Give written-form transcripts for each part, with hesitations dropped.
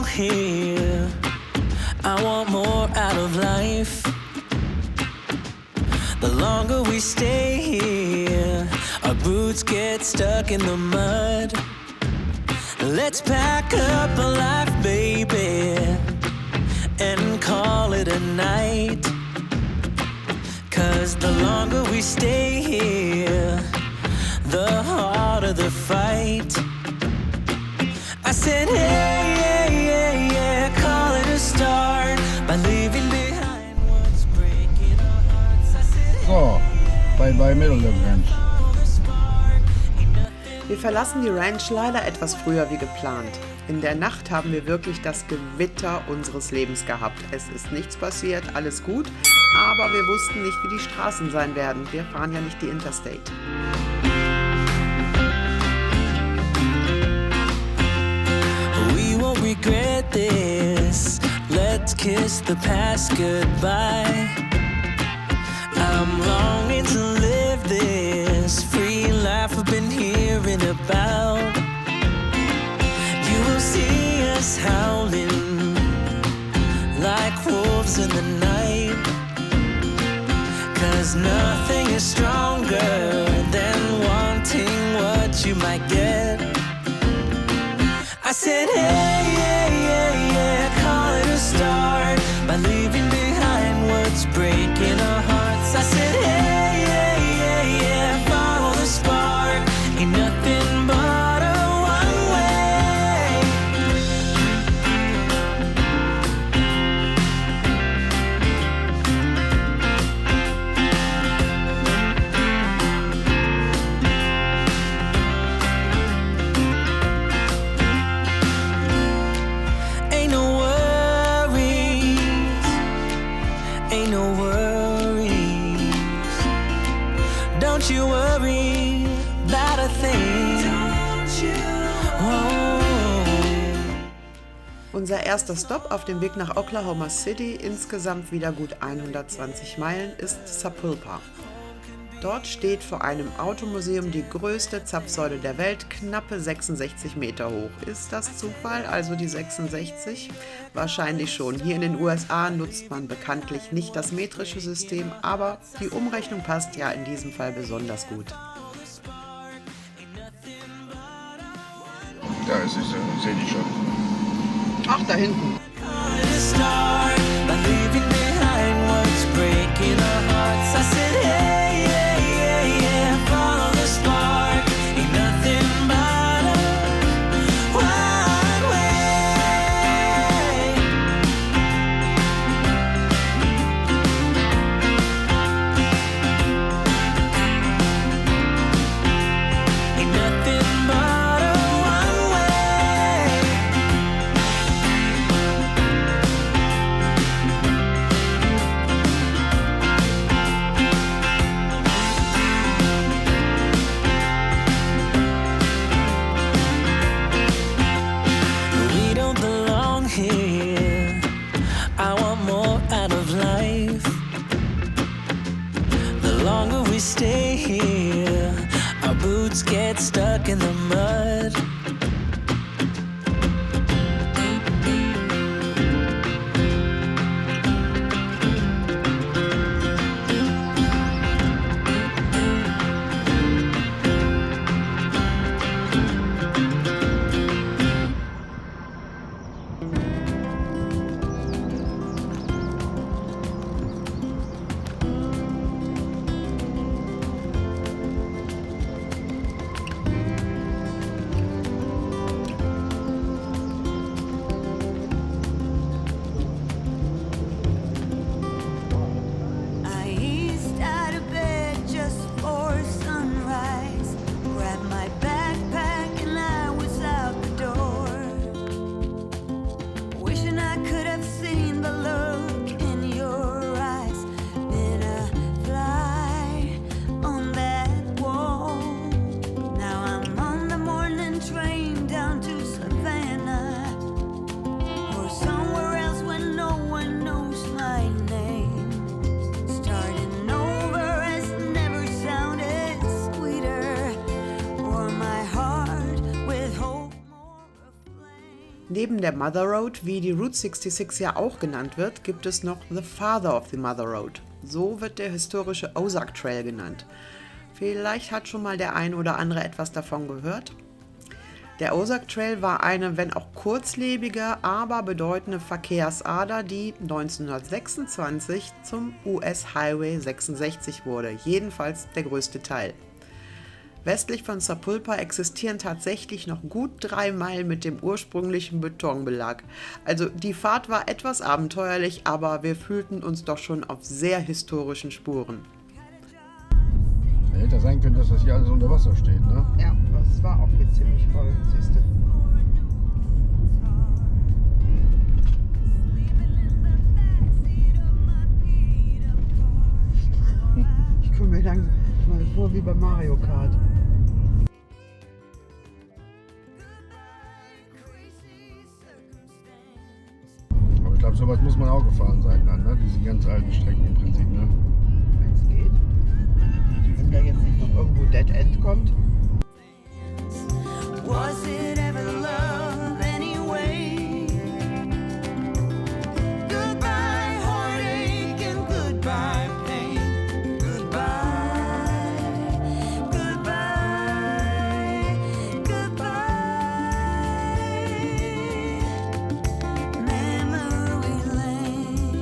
long here. I want more out of life. The longer we stay here, our boots get stuck in the mud. Let's pack up a life, baby, and call it a night. 'Cause the longer we stay here, the harder the fight. I said, hey, yeah, yeah, yeah, call it a start by leaving behind what's breaking our hearts. I said, So, bei Middledam Ranch. Wir verlassen die Ranch leider etwas früher wie geplant. In der Nacht haben wir wirklich das Gewitter unseres Lebens gehabt. Es ist nichts passiert, alles gut, aber wir wussten nicht, wie die Straßen sein werden. Wir fahren ja nicht die Interstate. we won't regret this. Let's kiss the past goodbye. I'm longing to live this free life I've been hearing about. You will see us howling like wolves in the night. 'Cause nothing is stronger than wanting what you might get. I said, hey, yeah, yeah, yeah, call it a start by leaving behind what's breaking our hearts. I said, hey, yeah, yeah, yeah, follow the spark. Ain't nothing but a one way. Ain't no worries, ain't no worries. Don't you worry about a thing. Oh. Unser erster Stopp auf dem Weg nach Oklahoma City, insgesamt wieder gut 120 Meilen, ist Sapulpa. Dort steht vor einem Automuseum die größte Zapfsäule der Welt, knappe 66 Meter hoch. Ist das Zufall, also die 66? Wahrscheinlich schon. Hier in den USA nutzt man bekanntlich nicht das metrische System, aber die Umrechnung passt ja in diesem Fall besonders gut. Da ist es, sehe ich schon. Ach, da hinten. Call it a start by leaving behind what's breaking our hearts. I said, hey, yeah, yeah, yeah, follow the spark. Ain't nothing but a one way. Ain't nothing but a one way. We don't belong here. I want more out of life. The longer we stay here, our boots get stuck in the mud. Neben der Mother Road, wie die Route 66 ja auch genannt wird, gibt es noch The Father of the Mother Road. So wird der historische Ozark Trail genannt. Vielleicht hat schon mal der eine oder andere etwas davon gehört. Der Ozark Trail war eine, wenn auch kurzlebige, aber bedeutende Verkehrsader, die 1926 zum US Highway 66 wurde, jedenfalls der größte Teil. Westlich von Sapulpa existieren tatsächlich noch gut 3 Meilen mit dem ursprünglichen Betonbelag. Also die Fahrt war etwas abenteuerlich, aber wir fühlten uns doch schon auf sehr historischen Spuren. Hätte sein können, dass das hier alles unter Wasser steht, ne? Ja, das war auch hier ziemlich voll, siehst du. Ich komme mir langsam mal vor wie bei Mario Kart. Aber ich glaube, sowas muss man auch gefahren sein dann, ne? Diese ganz alten Strecken im Prinzip, ne? Wenn es geht. Wenn da jetzt nicht noch irgendwo Dead End kommt. Was it ever love anyway? Goodbye heartache and goodbye pain. Goodbye, goodbye, goodbye. Memory lane.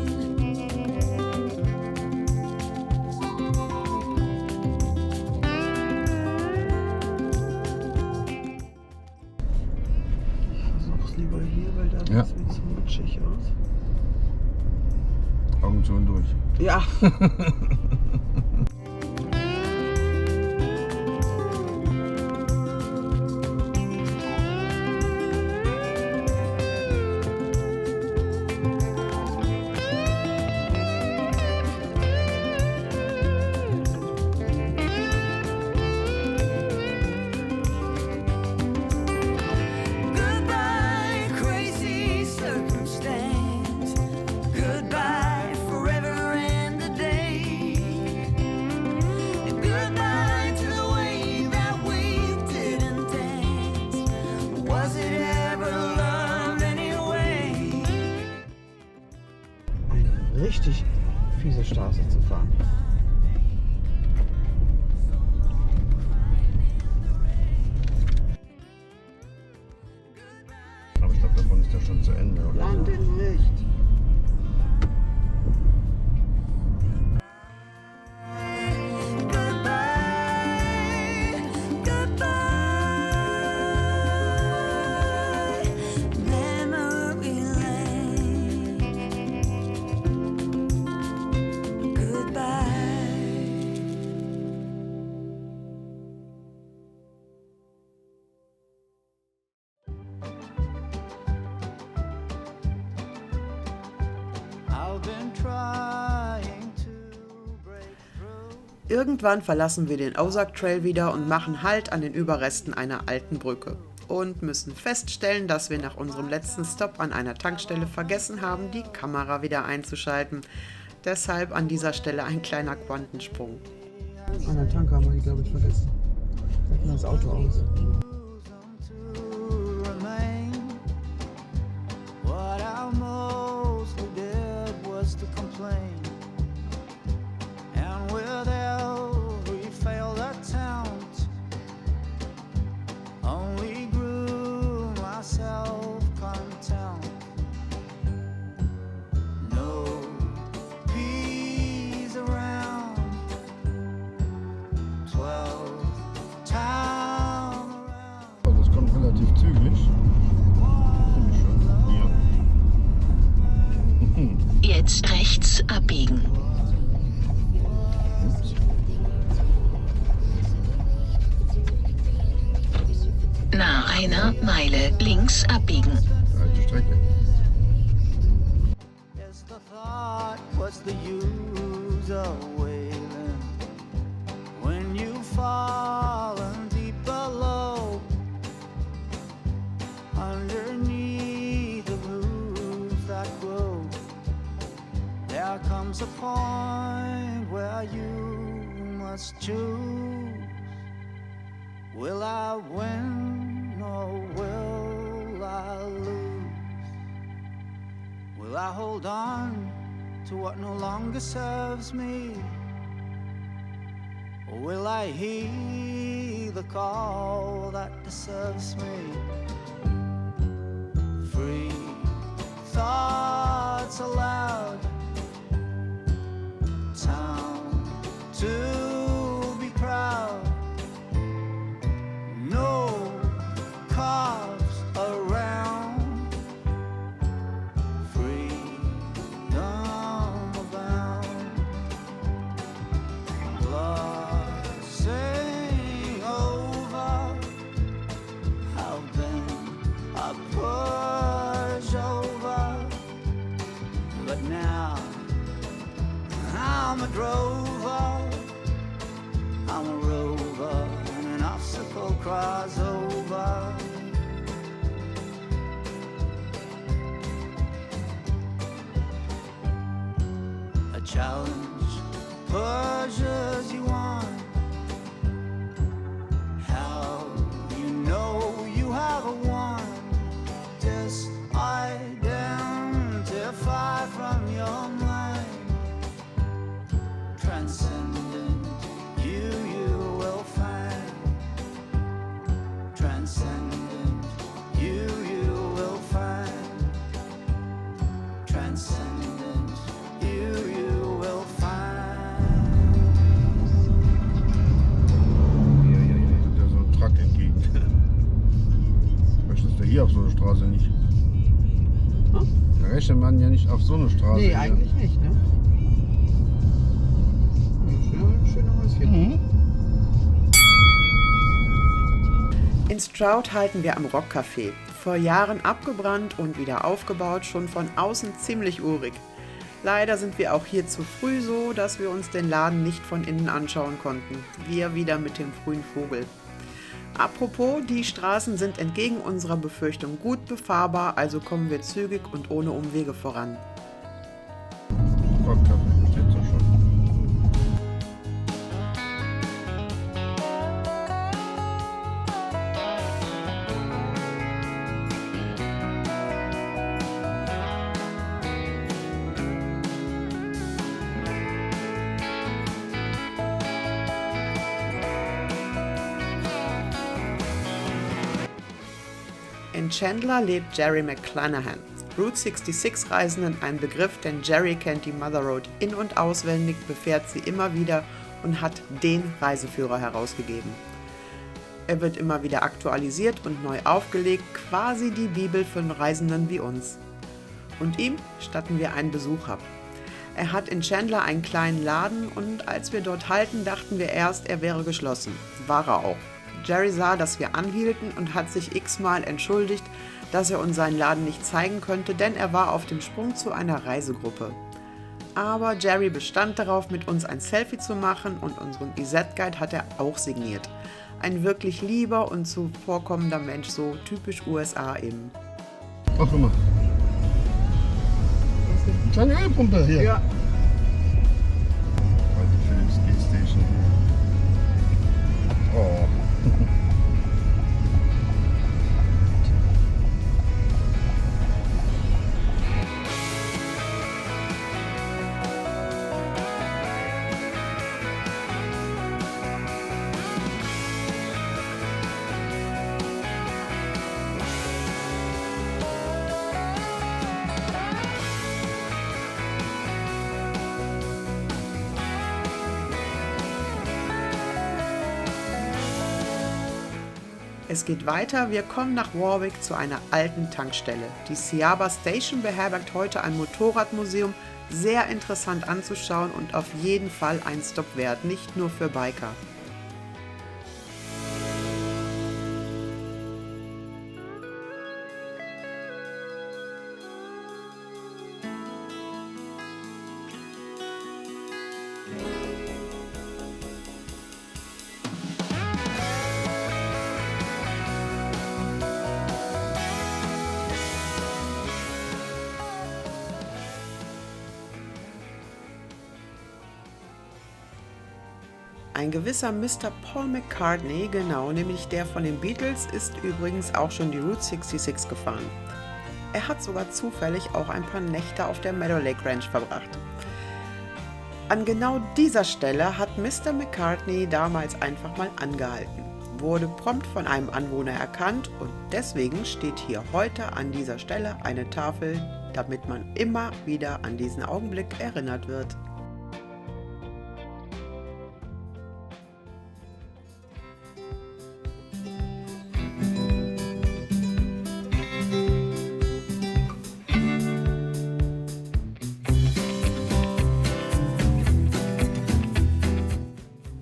Versuch's lieber hier, weil da Ja. sieht es rutschig aus. Augen zu und durch. Ja. Goodbye, crazy circumstance. Goodbye, forever and a day. Goodbye to the way that we didn't dance. Was it ever love anyway? Eine richtig fiese Straße zu fahren. Aber ich glaube, davon ist ja schon zu Ende, oder? Landelicht. Goodbye, goodbye, memory lane. Goodbye. I've been trying to break through. Irgendwann verlassen wir den Ozark Trail wieder und machen Halt an den Überresten einer alten Brücke. Und müssen feststellen, dass wir nach unserem letzten Stopp an einer Tankstelle vergessen haben, die Kamera wieder einzuschalten. Deshalb an dieser Stelle ein kleiner Quantensprung. An der Tanke haben wir die, glaube ich, vergessen. Halten wir das Auto aus. To remain. What I mostly did was to complain. And with every failed attempt, only grew my self-contempt. No peace around. 12 time around. Also das kommt relativ zügig. Finde ich schon. Hier. Jetzt rechts abbiegen. Ups. Nach einer Meile links abbiegen. Alte Strecke. Yes, the thought, what's the use of wailing when you've fallen deep below, underneath the roots that grow? There comes a point where you must choose. Will I win or will I lose? Will I hold on to what no longer serves me? Or will I heed the call that deserves me? Free thoughts aloud, town to be proud, no cars around, freedom abound, glossing over, how then I push over, but now I'm a drover, I'm a rover, and an obstacle crossover. A challenge pushes you on. How you know you have a one? Disidentify from your mind. Transcendent, you will find. Transcendent, you will find. Transcendent, you will find. Hier kommt ja so ein Truck entgegen. Möchtest du hier auf so eine Straße nicht? Da rechnet man ja nicht auf so eine Straße. Nee, hier. eigentlich nicht, ne? Schöne Häuschen. In Stroud halten wir am Rockcafé. Vor Jahren abgebrannt und wieder aufgebaut, schon von außen ziemlich urig. Leider sind wir auch hier zu früh so, dass wir uns den Laden nicht von innen anschauen konnten. Wir wieder mit dem frühen Vogel. Apropos, die Straßen sind entgegen unserer Befürchtung gut befahrbar, also kommen wir zügig und ohne Umwege voran. Rockcafé steht so schon. In Chandler lebt Jerry McClanahan. Route 66 Reisenden ein Begriff, denn Jerry kennt die Mother Road in- und auswendig, befährt sie immer wieder und hat den Reiseführer herausgegeben. Er wird immer wieder aktualisiert und neu aufgelegt, quasi die Bibel für Reisenden wie uns. Und ihm statten wir einen Besuch ab. Er hat in Chandler einen kleinen Laden und als wir dort halten, dachten wir erst, er wäre geschlossen. War er auch. Jerry sah, dass wir anhielten und hat sich x-mal entschuldigt, dass er uns seinen Laden nicht zeigen könnte, denn er war auf dem Sprung zu einer Reisegruppe. Aber Jerry bestand darauf, mit uns ein Selfie zu machen und unseren EZ-Guide hat er auch signiert. Ein wirklich lieber und zuvorkommender Mensch, so typisch USA eben. Ach, guck mal. Eine kleine Ölpumpe hier. Ja. Alte Philips G-Station. Oh. Es geht weiter, wir kommen nach Warwick zu einer alten Tankstelle. Die Ciaba Station beherbergt heute ein Motorradmuseum, sehr interessant anzuschauen und auf jeden Fall ein Stop wert, nicht nur für Biker. Ein gewisser Mr. Paul McCartney, genau, nämlich der von den Beatles, ist übrigens auch schon die Route 66 gefahren. Er hat sogar zufällig auch ein paar Nächte auf der Meadow Lake Ranch verbracht. An genau dieser Stelle hat Mr. McCartney damals einfach mal angehalten, wurde prompt von einem Anwohner erkannt und deswegen steht hier heute an dieser Stelle eine Tafel, damit man immer wieder an diesen Augenblick erinnert wird.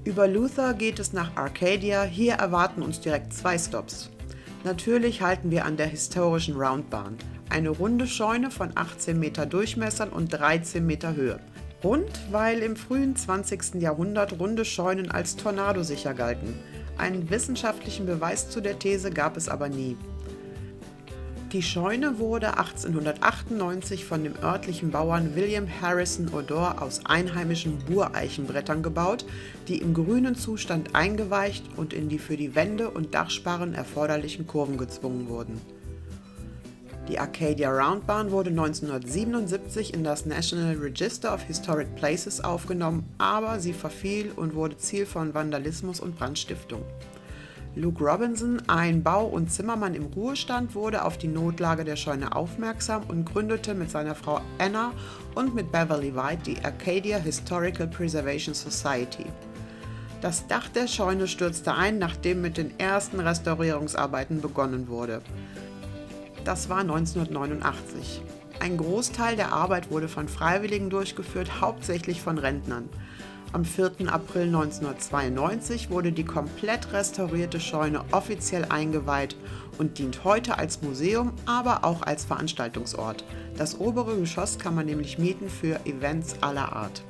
Über Luther geht es nach Arcadia, hier erwarten uns direkt 2 Stops. Natürlich halten wir an der historischen Roundbahn, eine runde Scheune von 18 Meter Durchmesser und 13 Meter Höhe. Rund, weil im frühen 20. Jahrhundert runde Scheunen als tornadosicher galten. Einen wissenschaftlichen Beweis zu der These gab es aber nie. Die Scheune wurde 1898 von dem örtlichen Bauern William Harrison Odor aus einheimischen Bureichenbrettern gebaut, die im grünen Zustand eingeweicht und in die für die Wände und Dachsparren erforderlichen Kurven gezwungen wurden. Die Arcadia Roundbahn wurde 1977 in das National Register of Historic Places aufgenommen, aber sie verfiel und wurde Ziel von Vandalismus und Brandstiftung. Luke Robinson, ein Bau- und Zimmermann im Ruhestand, wurde auf die Notlage der Scheune aufmerksam und gründete mit seiner Frau Anna und mit Beverly White die Arcadia Historical Preservation Society. Das Dach der Scheune stürzte ein, nachdem mit den ersten Restaurierungsarbeiten begonnen wurde. Das war 1989. Ein Großteil der Arbeit wurde von Freiwilligen durchgeführt, hauptsächlich von Rentnern. Am 4. April 1992 wurde die komplett restaurierte Scheune offiziell eingeweiht und dient heute als Museum, aber auch als Veranstaltungsort. Das obere Geschoss kann man nämlich mieten für Events aller Art.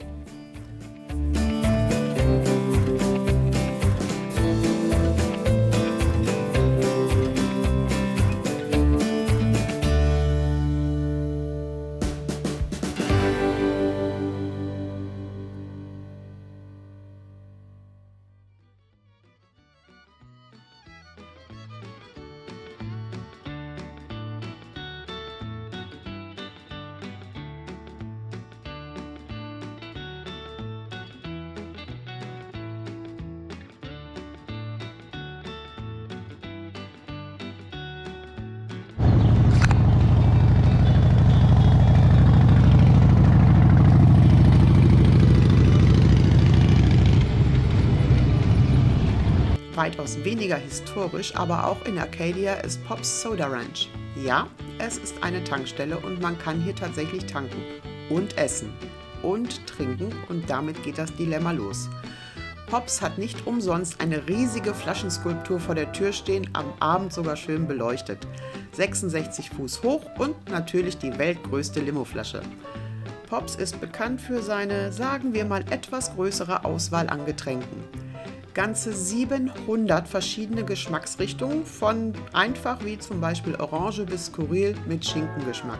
Weitaus weniger historisch, aber auch in Arcadia ist Pop's Soda Ranch. Ja, es ist eine Tankstelle und man kann hier tatsächlich tanken und essen und trinken und damit geht das Dilemma los. Pop's hat nicht umsonst eine riesige Flaschenskulptur vor der Tür stehen, am Abend sogar schön beleuchtet. 66 Fuß hoch und natürlich die weltgrößte Limoflasche. Pop's ist bekannt für seine, sagen wir mal, etwas größere Auswahl an Getränken. Ganze 700 verschiedene Geschmacksrichtungen, von einfach wie zum Beispiel Orange bis skurril mit Schinkengeschmack.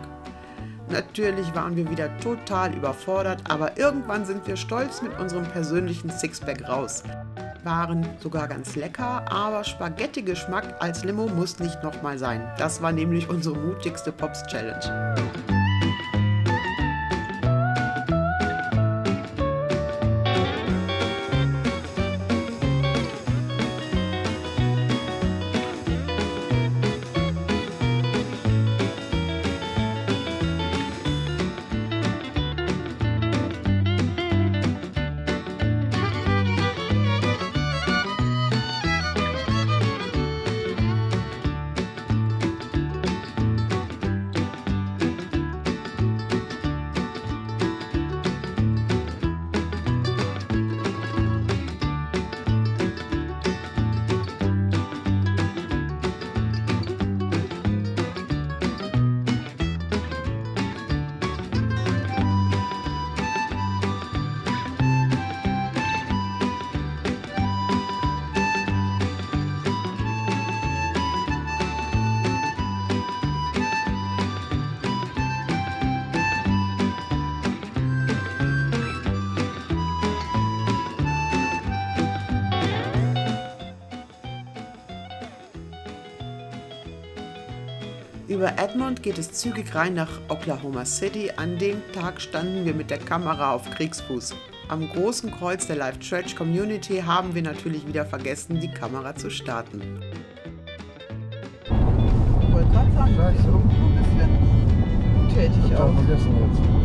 Natürlich waren wir wieder total überfordert, aber irgendwann sind wir stolz mit unserem persönlichen Sixpack raus. Waren sogar ganz lecker, aber Spaghetti-Geschmack als Limo muss nicht nochmal sein. Das war nämlich unsere mutigste Pops-Challenge. Über Edmond geht es zügig rein nach Oklahoma City. An dem Tag standen wir mit der Kamera auf Kriegsfuß. Am großen Kreuz der Life Church Community haben wir natürlich wieder vergessen, die Kamera zu starten. Ich wollte gerade sagen, Sag ich so. ein bisschen tätig Total auch. vergessen jetzt.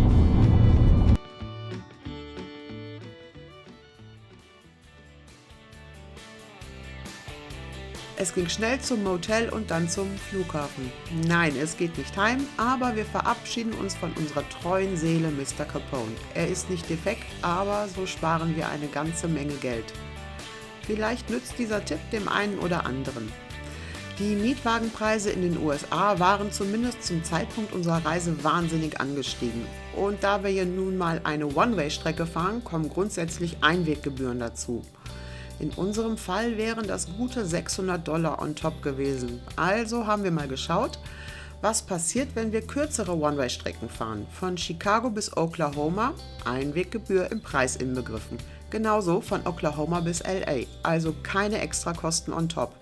Es ging schnell zum Motel und dann zum Flughafen. Nein, es geht nicht heim, aber wir verabschieden uns von unserer treuen Seele Mr. Capone. Er ist nicht defekt, aber so sparen wir eine ganze Menge Geld. Vielleicht nützt dieser Tipp dem einen oder anderen. Die Mietwagenpreise in den USA waren zumindest zum Zeitpunkt unserer Reise wahnsinnig angestiegen. Und da wir hier nun mal eine One-Way-Strecke fahren, kommen grundsätzlich Einweggebühren dazu. In unserem Fall wären das gute $600 on top gewesen. Also haben wir mal geschaut, was passiert, wenn wir kürzere One-Way-Strecken fahren. Von Chicago bis Oklahoma, Einweggebühr im Preis inbegriffen. Genauso von Oklahoma bis LA, also keine Extrakosten on top.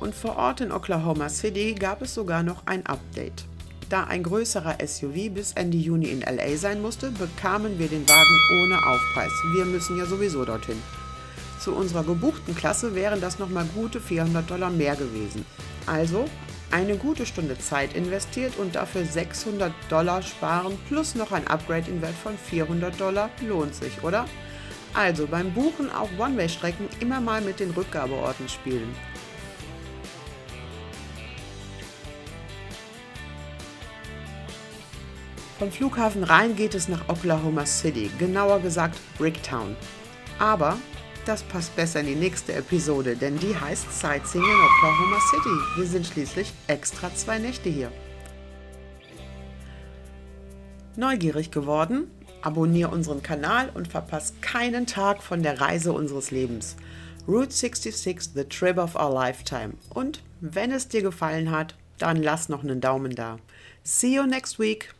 Und vor Ort in Oklahoma City gab es sogar noch ein Update. Da ein größerer SUV bis Ende Juni in LA sein musste, bekamen wir den Wagen ohne Aufpreis. Wir müssen ja sowieso dorthin. Zu unserer gebuchten Klasse wären das nochmal gute $400 mehr gewesen. Also eine gute Stunde Zeit investiert und dafür $600 sparen plus noch ein Upgrade im Wert von $400 lohnt sich, oder? Also beim Buchen auch One-Way-Strecken immer mal mit den Rückgabeorten spielen. Vom Flughafen rein geht es nach Oklahoma City, genauer gesagt Bricktown. Aber das passt besser in die nächste Episode, denn die heißt Sightseeing in Oklahoma City. Wir sind schließlich extra 2 Nächte hier. Neugierig geworden? Abonniere unseren Kanal und verpasse keinen Tag von der Reise unseres Lebens. Route 66, the trip of our lifetime. Und wenn es dir gefallen hat, dann lass noch einen Daumen da. See you next week!